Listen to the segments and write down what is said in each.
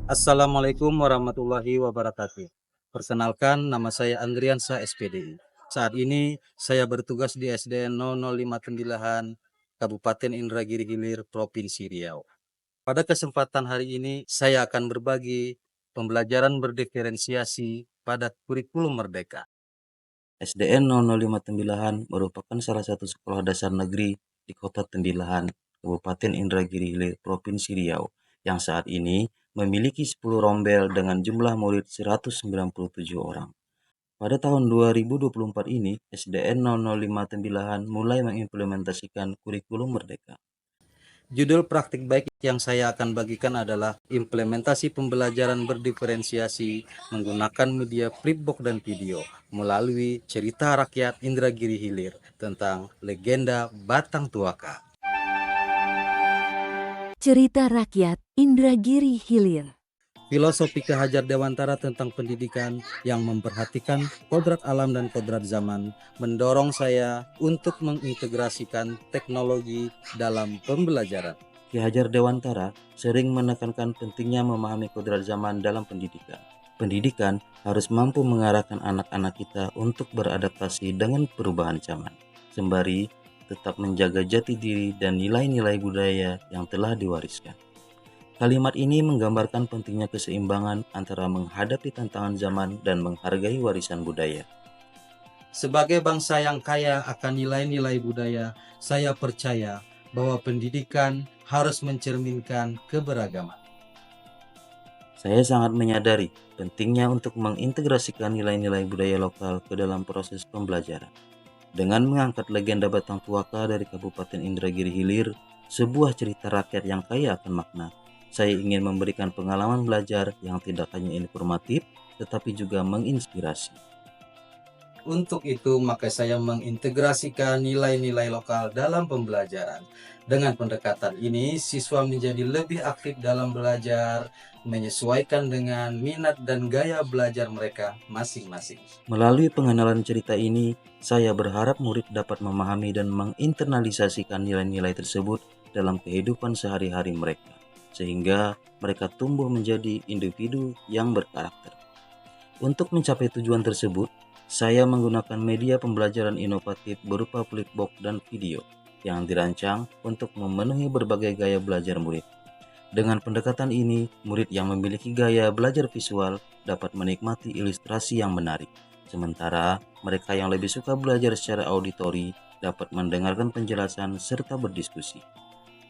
Assalamualaikum warahmatullahi wabarakatuh. Perkenalkan, nama saya Andriansa SPDI. Saat ini saya bertugas di SDN 0059 Kabupaten Indragiri Hilir, Provinsi Riau. Pada kesempatan hari ini, saya akan berbagi pembelajaran berdiferensiasi pada kurikulum Merdeka. SDN 0059 merupakan salah satu sekolah dasar negeri di Kota Tembilahan, Kabupaten Indragiri Hilir, Provinsi Riau, yang saat ini memiliki 10 rombel dengan jumlah murid 197 orang. Pada tahun 2024 ini, SDN 0059 mulai mengimplementasikan kurikulum Merdeka. Judul praktik baik yang saya akan bagikan adalah implementasi pembelajaran berdiferensiasi menggunakan media flipbook dan video melalui cerita rakyat Indragiri Hilir tentang legenda Batang Tuaka. Cerita rakyat Indragiri Hilir. Filosofi Ki Hajar Dewantara tentang pendidikan yang memperhatikan kodrat alam dan kodrat zaman mendorong saya untuk mengintegrasikan teknologi dalam pembelajaran. Ki Hajar Dewantara sering menekankan pentingnya memahami kodrat zaman dalam pendidikan. Pendidikan harus mampu mengarahkan anak-anak kita untuk beradaptasi dengan perubahan zaman, sembari tetap menjaga jati diri dan nilai-nilai budaya yang telah diwariskan. Kalimat ini menggambarkan pentingnya keseimbangan antara menghadapi tantangan zaman dan menghargai warisan budaya. Sebagai bangsa yang kaya akan nilai-nilai budaya, saya percaya bahwa pendidikan harus mencerminkan keberagaman. Saya sangat menyadari pentingnya untuk mengintegrasikan nilai-nilai budaya lokal ke dalam proses pembelajaran. Dengan mengangkat legenda Batang Tuaka dari Kabupaten Indragiri Hilir, sebuah cerita rakyat yang kaya akan makna, saya ingin memberikan pengalaman belajar yang tidak hanya informatif, tetapi juga menginspirasi. Untuk itu, maka saya mengintegrasikan nilai-nilai lokal dalam pembelajaran. Dengan pendekatan ini, siswa menjadi lebih aktif dalam belajar, menyesuaikan dengan minat dan gaya belajar mereka masing-masing. Melalui pengenalan cerita ini, saya berharap murid dapat memahami dan menginternalisasikan nilai-nilai tersebut dalam kehidupan sehari-hari mereka, sehingga mereka tumbuh menjadi individu yang berkarakter. Untuk mencapai tujuan tersebut, saya menggunakan media pembelajaran inovatif berupa flipbook dan video yang dirancang untuk memenuhi berbagai gaya belajar murid. Dengan pendekatan ini, murid yang memiliki gaya belajar visual dapat menikmati ilustrasi yang menarik, sementara mereka yang lebih suka belajar secara auditori dapat mendengarkan penjelasan serta berdiskusi.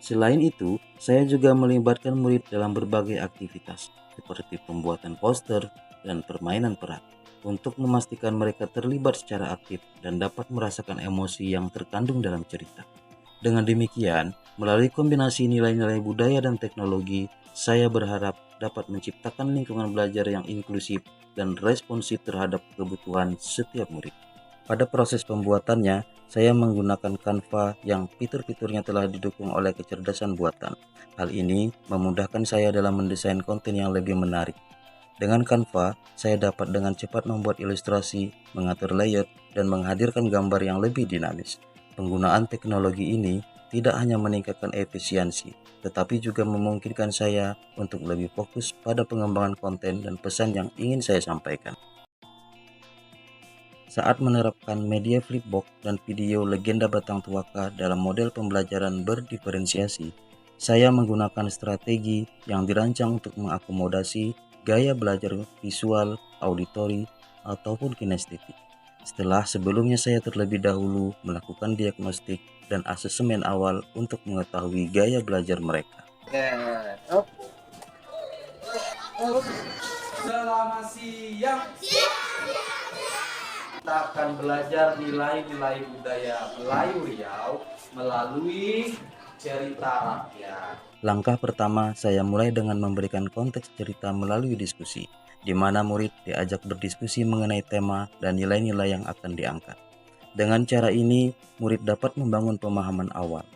Selain itu, saya juga melibatkan murid dalam berbagai aktivitas, seperti pembuatan poster dan permainan peran, untuk memastikan mereka terlibat secara aktif dan dapat merasakan emosi yang terkandung dalam cerita. Dengan demikian, melalui kombinasi nilai-nilai budaya dan teknologi, saya berharap dapat menciptakan lingkungan belajar yang inklusif dan responsif terhadap kebutuhan setiap murid. Pada proses pembuatannya, saya menggunakan Canva yang fitur-fiturnya telah didukung oleh kecerdasan buatan. Hal ini memudahkan saya dalam mendesain konten yang lebih menarik. Dengan Canva, saya dapat dengan cepat membuat ilustrasi, mengatur layout, dan menghadirkan gambar yang lebih dinamis. Penggunaan teknologi ini tidak hanya meningkatkan efisiensi, tetapi juga memungkinkan saya untuk lebih fokus pada pengembangan konten dan pesan yang ingin saya sampaikan. Saat menerapkan media flipbook dan video legenda Batang Tuaka dalam model pembelajaran berdiferensiasi, saya menggunakan strategi yang dirancang untuk mengakomodasi gaya belajar visual, auditori, ataupun kinestetik. Setelah sebelumnya saya terlebih dahulu melakukan diagnostik dan asesmen awal untuk mengetahui gaya belajar mereka. Selamat siang. Kita akan belajar nilai-nilai budaya Melayu Riau melalui cerita rakyat. Langkah pertama, saya mulai dengan memberikan konteks cerita melalui diskusi, di mana murid diajak berdiskusi mengenai tema dan nilai-nilai yang akan diangkat. Dengan cara ini, murid dapat membangun pemahaman awal.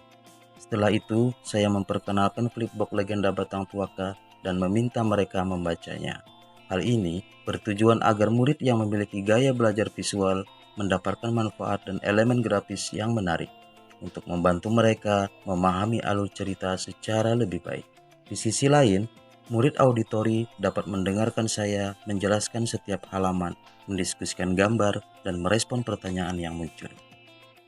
Setelah itu, saya memperkenalkan flipbook legenda Batang Tuaka dan meminta mereka membacanya. Hal ini bertujuan agar murid yang memiliki gaya belajar visual mendapatkan manfaat dan elemen grafis yang menarik untuk membantu mereka memahami alur cerita secara lebih baik. Di sisi lain, Murid auditori dapat mendengarkan saya menjelaskan setiap halaman, mendiskusikan gambar, dan merespon pertanyaan yang muncul.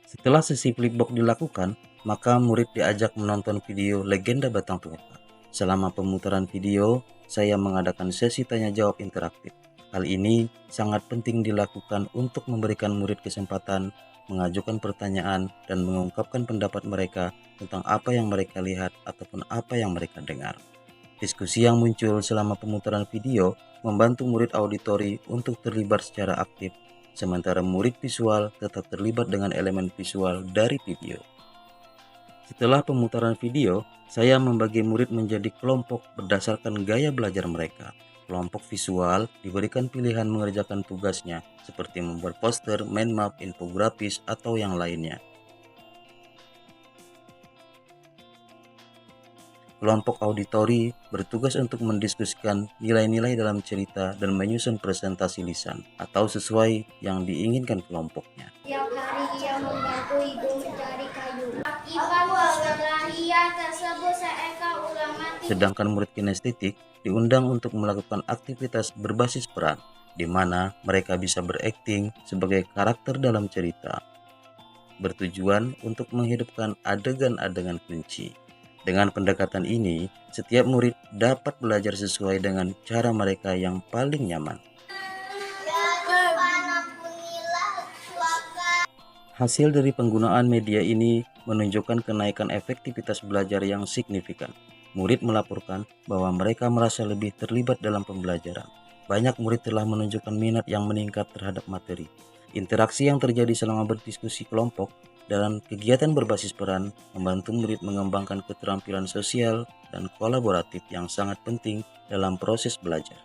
Setelah sesi flipbox dilakukan, maka murid diajak menonton video Legenda Batang Toba. Selama pemutaran video, saya mengadakan sesi tanya jawab interaktif. Hal ini sangat penting dilakukan untuk memberikan murid kesempatan mengajukan pertanyaan dan mengungkapkan pendapat mereka tentang apa yang mereka lihat ataupun apa yang mereka dengar. Diskusi yang muncul selama pemutaran video membantu murid auditori untuk terlibat secara aktif, sementara murid visual tetap terlibat dengan elemen visual dari video. Setelah pemutaran video, saya membagi murid menjadi kelompok berdasarkan gaya belajar mereka. Kelompok visual diberikan pilihan mengerjakan tugasnya, seperti membuat poster, mind map, infografis, atau yang lainnya. Kelompok auditori bertugas untuk mendiskusikan nilai-nilai dalam cerita dan menyusun presentasi lisan atau sesuai yang diinginkan kelompoknya. Tiap hari ia membantu ibu mencari kayu. Akibat perkelahian tersebut seekor ular mati. Sedangkan murid kinestetik diundang untuk melakukan aktivitas berbasis peran, di mana mereka bisa berakting sebagai karakter dalam cerita, bertujuan untuk menghidupkan adegan-adegan kunci. Dengan pendekatan ini, setiap murid dapat belajar sesuai dengan cara mereka yang paling nyaman. Hasil dari penggunaan media ini menunjukkan kenaikan efektivitas belajar yang signifikan. Murid melaporkan bahwa mereka merasa lebih terlibat dalam pembelajaran. Banyak murid telah menunjukkan minat yang meningkat terhadap materi. Interaksi yang terjadi selama berdiskusi kelompok dalam kegiatan berbasis peran membantu murid mengembangkan keterampilan sosial dan kolaboratif yang sangat penting dalam proses belajar.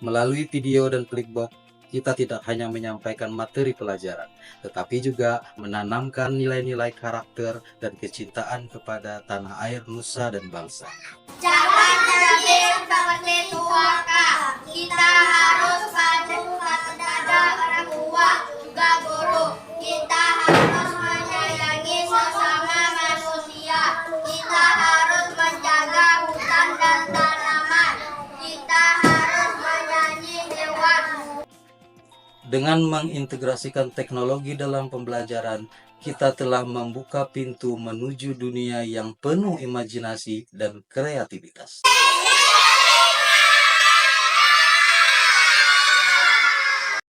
Melalui video dan flipbox, kita tidak hanya menyampaikan materi pelajaran, tetapi juga menanamkan nilai-nilai karakter dan kecintaan kepada tanah air, nusa, dan bangsa. Jangan jadi seperti tuaka. Kita harus patuh pada orang tua, juga guru. Kita harus menyayangi sesama manusia. Kita harus menjaga hutan dan tanaman. Kita harus menyayangi hewan. Dengan mengintegrasikan teknologi dalam pembelajaran, kita telah membuka pintu menuju dunia yang penuh imajinasi dan kreativitas.